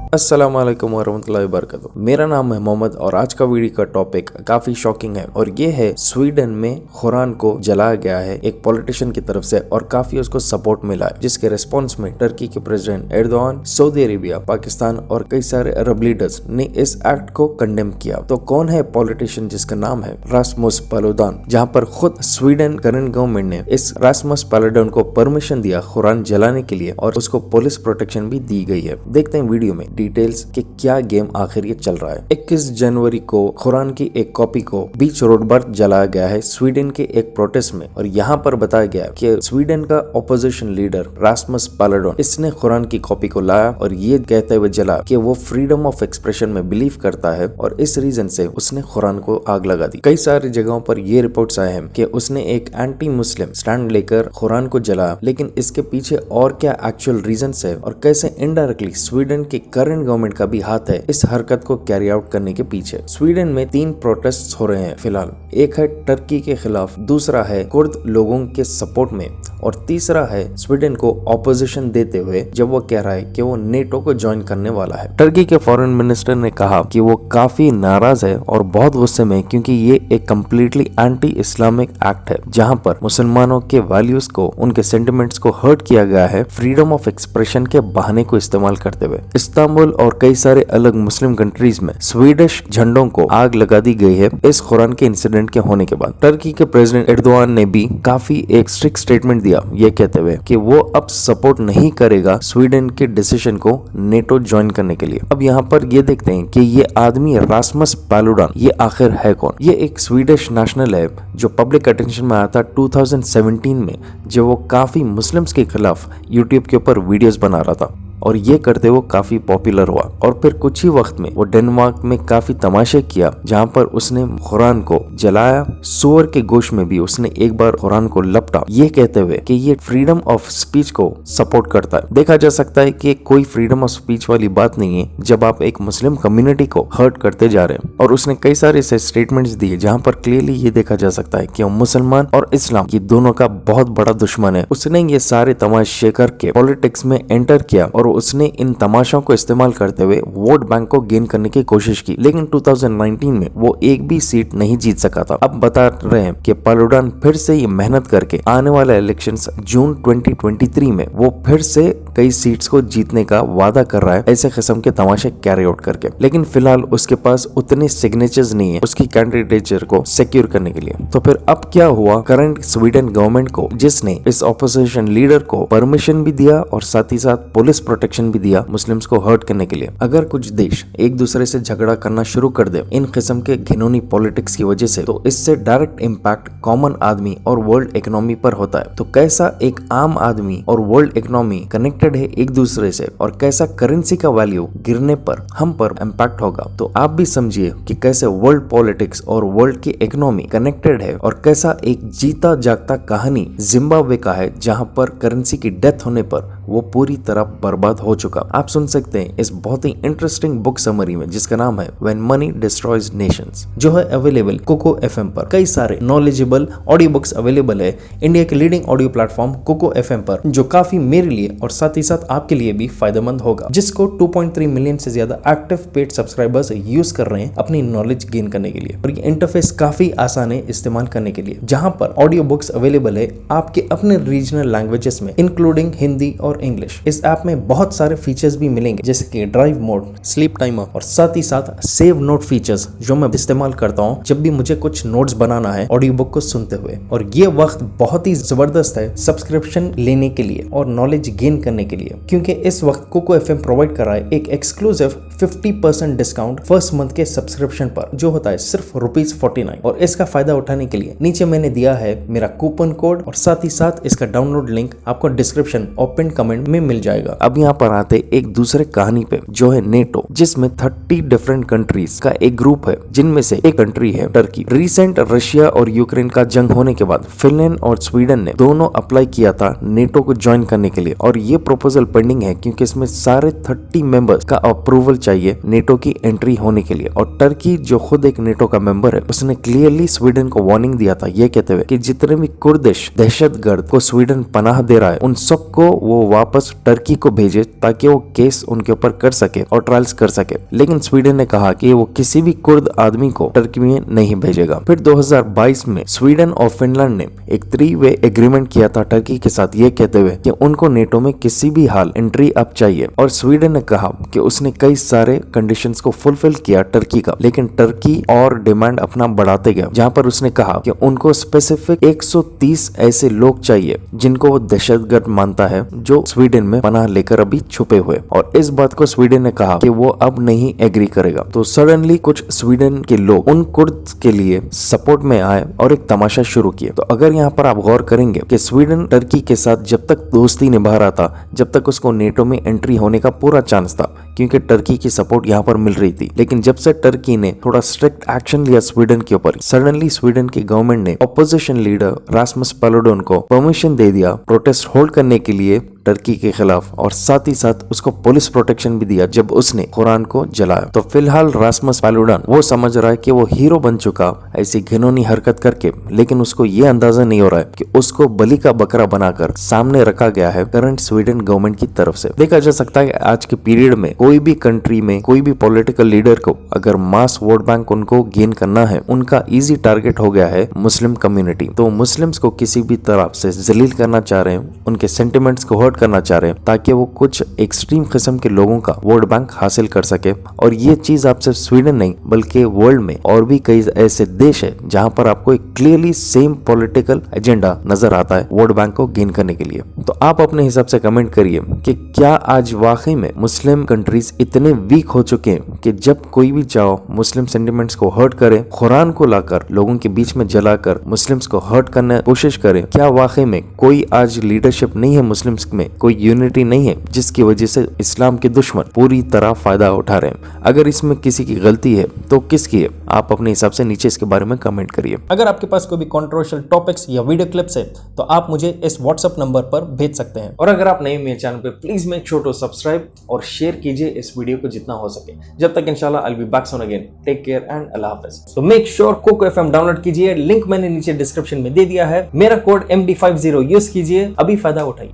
अस्सलाम वालेकुम वरहमतुल्लाहि वबरकातुहू। मेरा नाम है मोहम्मद और आज का वीडियो का टॉपिक काफी शॉकिंग है और ये है स्वीडन में कुरान को जलाया गया है एक पॉलिटिशियन की तरफ से और काफी उसको सपोर्ट मिला है, जिसके रिस्पॉन्स में टर्की के president Erdogan, Saudi Arabia, Pakistan और कई सारे अरब लीडर्स ने इस एक्ट को कंडेम किया। तो कौन है पॉलिटिशियन जिसका नाम है रास्मुस पालुदान, जहाँ पर खुद स्वीडन करंट गवर्नमेंट ने इस रास्मुस पालुदान को परमिशन दिया कुरान जलाने के लिए और उसको पुलिस प्रोटेक्शन भी दी गई है। देखते हैं वीडियो में डिटेल्स कि क्या गेम आखिर ये चल रहा है। 21 जनवरी को कुरान की एक कॉपी को बीच रोड पर जलाया गया है स्वीडन के एक प्रोटेस्ट में और यहाँ पर बताया गया कि स्वीडन का ऑपोजिशन लीडर रास्मस पालुदान इसने कुरान की कॉपी को लाया और ये कहते हुए जला कि वो फ्रीडम ऑफ एक्सप्रेशन में बिलीव करता है और इस रीजन से उसने कुरान को आग लगा दी। कई सारी जगहों पर ये रिपोर्ट्स आए हैं कि उसने एक एंटी मुस्लिम स्टैंड लेकर कुरान को जलाया, लेकिन इसके पीछे और क्या एक्चुअल रीजन है और कैसे इनडायरेक्टली स्वीडन के करंट गवर्नमेंट का भी हाथ है इस हरकत को कैरी आउट करने के पीछे। स्वीडन में 3 प्रोटेस्ट हो रहे हैं फिलहाल। एक है टर्की के खिलाफ, दूसरा है कुर्द लोगों के सपोर्ट में और तीसरा है स्वीडन को ऑपोजिशन देते हुए जब वो कह रहा है कि वो नेटो को ज्वाइन करने वाला है। टर्की के फॉरेन मिनिस्टर ने कहा कि वो काफी नाराज है और बहुत गुस्से में क्योंकि ये एक कम्प्लीटली एंटी इस्लामिक एक्ट है जहां पर मुसलमानों के वैल्यूज को, उनके सेंटिमेंट्स को हर्ट किया गया है फ्रीडम ऑफ एक्सप्रेशन के बहाने को इस्तेमाल करते हुए। इस्तांबुल और कई सारे अलग मुस्लिम कंट्रीज में स्वीडिश झंडों को आग लगा दी गई है इस कुरान के इंसिडेंट के होने के बाद। टर्की के प्रेसिडेंट एर्दोआन ने भी काफी एक स्ट्रिक्ट स्टेटमेंट दिया ये कहते हुए कि वो अब सपोर्ट नहीं करेगा स्वीडन के डिसीजन को नेटो ज्वाइन करने के लिए। अब यहाँ पर ये देखते हैं कि ये आदमी रास्मस पालुदान ये आखिर है कौन। ये एक स्वीडिश नेशनल है जो पब्लिक अटेंशन में आया था 2017 में, जब वो काफी मुस्लिम्स के खिलाफ यूट्यूब के ऊपर वीडियोस बना रहा था और ये करते वो काफी पॉपुलर हुआ और फिर कुछ ही वक्त में वो डेनमार्क में काफी तमाशे किया जहाँ पर उसने कुरान को जलाया। सुअर के गोश्त में भी उसने एक बार कुरान को लपटा, ये कहते हुए कि ये फ्रीडम ऑफ स्पीच को सपोर्ट करता है। देखा जा सकता है कि कोई फ्रीडम ऑफ स्पीच वाली बात नहीं है जब आप एक मुस्लिम कम्युनिटी को हर्ट करते जा रहे हैं। और उसने कई सारे ऐसे स्टेटमेंट्स दिए जहाँ पर क्लियरली ये देखा जा सकता है कि मुसलमान और इस्लाम ये दोनों का बहुत बड़ा दुश्मन है। उसने ये सारे तमाशे करके पॉलिटिक्स में एंटर किया और उसने इन तमाशों को इस्तेमाल करते हुए वोट बैंक को गेन करने की कोशिश की, लेकिन 2019 में वो एक भी सीट नहीं जीत सका था। अब बता रहे हैं कि पालुदान फिर से ये मेहनत करके आने वाला इलेक्शंस जून 2023 में वो फिर से कई सीट्स को जीतने का वादा कर रहा है ऐसे किस्म के तमाशे कैरी आउट करके। लेकिन फिलहाल उसके पास उतने सिग्नेचर्स नहीं है उसकी कैंडिडेचर को सिक्योर करने के लिए। तो फिर अब क्या हुआ करंट स्वीडन गवर्नमेंट को, जिसने इस ऑपोजिशन लीडर को परमिशन भी दिया और साथ ही साथ पुलिस प्रोटेक्शन भी दिया मुस्लिम्स को हर्ट करने के लिए। अगर कुछ देश एक दूसरे से झगड़ा करना शुरू कर दे इन किस्म के घिनौनी पॉलिटिक्स की वजह से, तो इससे डायरेक्ट इम्पैक्ट कॉमन आदमी और वर्ल्ड इकोनॉमी पर होता है। तो कैसा एक आम आदमी और वर्ल्ड इकोनॉमी कनेक्टेड है एक दूसरे से और कैसा करेंसी का वैल्यू गिरने पर हम पर इम्पैक्ट होगा, तो आप भी समझिए कि कैसे वर्ल्ड पॉलिटिक्स और वर्ल्ड की इकोनॉमी कनेक्टेड है और कैसा एक जीता जागता कहानी जिम्बाब्वे का है जहां पर करेंसी की डेथ होने पर वो पूरी तरह बर्बाद हो चुका। आप सुन सकते हैं इस बहुत ही इंटरेस्टिंग बुक समरी में जिसका नाम है व्हेन मनी डिस्ट्रॉयज नेशंस, जो है अवेलेबल कोको एफएम पर। कई सारे नॉलेजेबल ऑडियो बुक्स अवेलेबल है इंडिया के leading audio platform Kuku FM पर, जो काफी मेरे लिए और साथ ही साथ आपके लिए भी फायदेमंद होगा, जिसको 2.3 मिलियन से ज्यादा एक्टिव पेड सब्सक्राइबर्स यूज कर रहे हैं अपनी नॉलेज गेन करने के लिए। और ये इंटरफेस काफी आसान है इस्तेमाल करने के लिए, जहां पर ऑडियो बुक्स अवेलेबल है आपके अपने रीजनल लैंग्वेजेस में इंक्लूडिंग हिंदी और इंग्लिश। इस ऐप में बहुत सारे फीचर्स भी मिलेंगे जैसे कि ड्राइव मोड, स्लीप टाइमर और साथ ही साथ सेव नोट फीचर्स, जो मैं इस्तेमाल करता हूँ जब भी मुझे कुछ नोट्स बनाना है ऑडियो बुक को सुनते हुए। और ये वक्त बहुत ही जबरदस्त है सब्सक्रिप्शन लेने के लिए और नॉलेज गेन करने के लिए, क्योंकि इस वक्त कोको एफएम प्रोवाइड कर रहा है एक एक्सक्लूसिव 50% डिस्काउंट फर्स्ट मंथ के सब्सक्रिप्शन पर, जो होता है सिर्फ ₹49। और इसका फायदा उठाने के लिए नीचे मैंने दिया है मेरा कूपन कोड और साथ ही साथ इसका डाउनलोड लिंक आपको डिस्क्रिप्शन और पिन कमेंट में मिल जाएगा। अब यहाँ पर आते एक दूसरे कहानी पे, जो है नेटो, जिसमें 30 डिफरेंट कंट्रीज का एक ग्रुप है, जिनमें से एक कंट्री है टर्की। रिसेंट रशिया और यूक्रेन का जंग होने के बाद फिनलैंड और स्वीडन ने दोनों अप्लाई किया था नेटो को ज्वाइन करने के लिए और ये प्रपोजल पेंडिंग है क्योंकि इसमें सारे 30 मेंबर्स का अप्रूवल चाहिए नेटो की एंट्री होने के लिए। और टर्की जो खुद एक नेटो का मेंबर है, उसने क्लियरली स्वीडन को वार्निंग दिया था, ये कहते हुए कि जितने भी कुर्दिश दहशतगर्द को स्वीडन पनाह दे रहा है उन सबको वो वापस टर्की को भेजे ताकि वो केस उनके ऊपर कर सके और ट्रायल्स कर सके। लेकिन स्वीडन ने कहा कि वो किसी भी कुर्द आदमी को टर्की में नहीं भेजेगा। फिर 2022 में स्वीडन और फिनलैंड ने एक 3-वे एग्रीमेंट किया था टर्की के साथ, ये कहते हुए कि उनको नेटो में किसी भी हाल एंट्री अब चाहिए। और स्वीडन ने कहा कि उसने कई सारे कंडीशंस को फुलफिल किया टर्की का, लेकिन टर्की और डिमांड अपना बढ़ाते गया, जहां पर उसने कहा कि उनको स्पेसिफिक 130 ऐसे लोग चाहिए जिनको वो दहशतगर्द मानता है, जो स्वीडन में पनाह लेकर अभी छुपे हुए। और इस बात को स्वीडन ने कहा कि वो अब नहीं एग्री करेगा। तो सडनली कुछ स्वीडन के लोग उन कुर्द के लिए सपोर्ट में आए और एक तमाशा शुरू किया। तो अगर यहाँ पर आप गौर करेंगे कि स्वीडन टर्की के साथ जब तक दोस्ती निभा रहा था, जब तक उसको नेटो में एंट्री होने का पूरा चांस था, क्योंकि टर्की की सपोर्ट यहाँ पर मिल रही थी। लेकिन जब से टर्की ने थोड़ा स्ट्रिक्ट एक्शन लिया स्वीडन के ऊपर, सडनली स्वीडन की गवर्नमेंट ने ऑपोजिशन लीडर रास्मस पालुडन को परमिशन दे दिया प्रोटेस्ट होल्ड करने के लिए टर्की के खिलाफ, और साथ ही साथ उसको पुलिस प्रोटेक्शन भी दिया जब उसने कुरान को जलाया। तो फिलहाल रास्मस पालुडन वो समझ रहा है कि वो हीरो बन चुका ऐसी घिनौनी हरकत करके, लेकिन उसको ये अंदाजा नहीं हो रहा है कि उसको बलि का बकरा बनाकर सामने रखा गया है करंट स्वीडन गवर्नमेंट की तरफ से। देखा जा सकता है आज के पीरियड में कोई भी कंट्री में कोई भी पॉलिटिकल लीडर को अगर मास वोट बैंक उनको गेन करना है, उनका इजी टारगेट हो गया है मुस्लिम कम्युनिटी। तो मुस्लिम्स को किसी भी तरह से जलील करना चाह रहे हैं, उनके सेंटिमेंट्स को हर्ट करना चाह रहे हैं, ताकि वो कुछ एक्सट्रीम किस्म के लोगों का वोट बैंक हासिल कर सके। और ये चीज आप सिर्फ स्वीडन नहीं बल्कि वर्ल्ड में और भी कई ऐसे देश है जहां पर आपको एक क्लियरली सेम पॉलिटिकल एजेंडा नजर आता है वोट बैंक को गेन करने के लिए। तो आप अपने हिसाब से कमेंट करिए कि क्या आज वाकई में मुस्लिम कंट्रीज इतने वीक हो चुके हैं कि जब कोई भी चाहो मुस्लिम सेंटिमेंट्स को हर्ट करे, कुरान को लाकर लोगों के बीच में जलाकर मुस्लिम्स को हर्ट करने की कोशिश करे। क्या वाकई में कोई आज लीडरशिप नहीं है मुस्लिम्स में, कोई यूनिटी नहीं है, जिसकी वजह से इस्लाम के दुश्मन पूरी तरह फायदा उठा रहे हैं? अगर इसमें किसी की गलती है तो किसकी है? आप अपने हिसाब से नीचे इसके बारे में कमेंट करिए। अगर आपके पास कोई भी कंट्रोवर्शियल टॉपिक्स या वीडियो क्लिप्स है तो आप मुझे इस व्हाट्सएप नंबर पर भेज सकते हैं। और अगर आप नए मेरे चैनल पे please make sure to subscribe और शेयर कीजिए इस वीडियो को जितना हो सके। जब तक इंशाल्लाह I will be back soon again. Take care and अल्लाह हाफिज। तो make sure Koko FM download कीजिए, लिंक मैंने नीचे डिस्क्रिप्शन में दे दिया है। मेरा कोड MD50 यूज कीजिए, अभी फायदा उठाइए।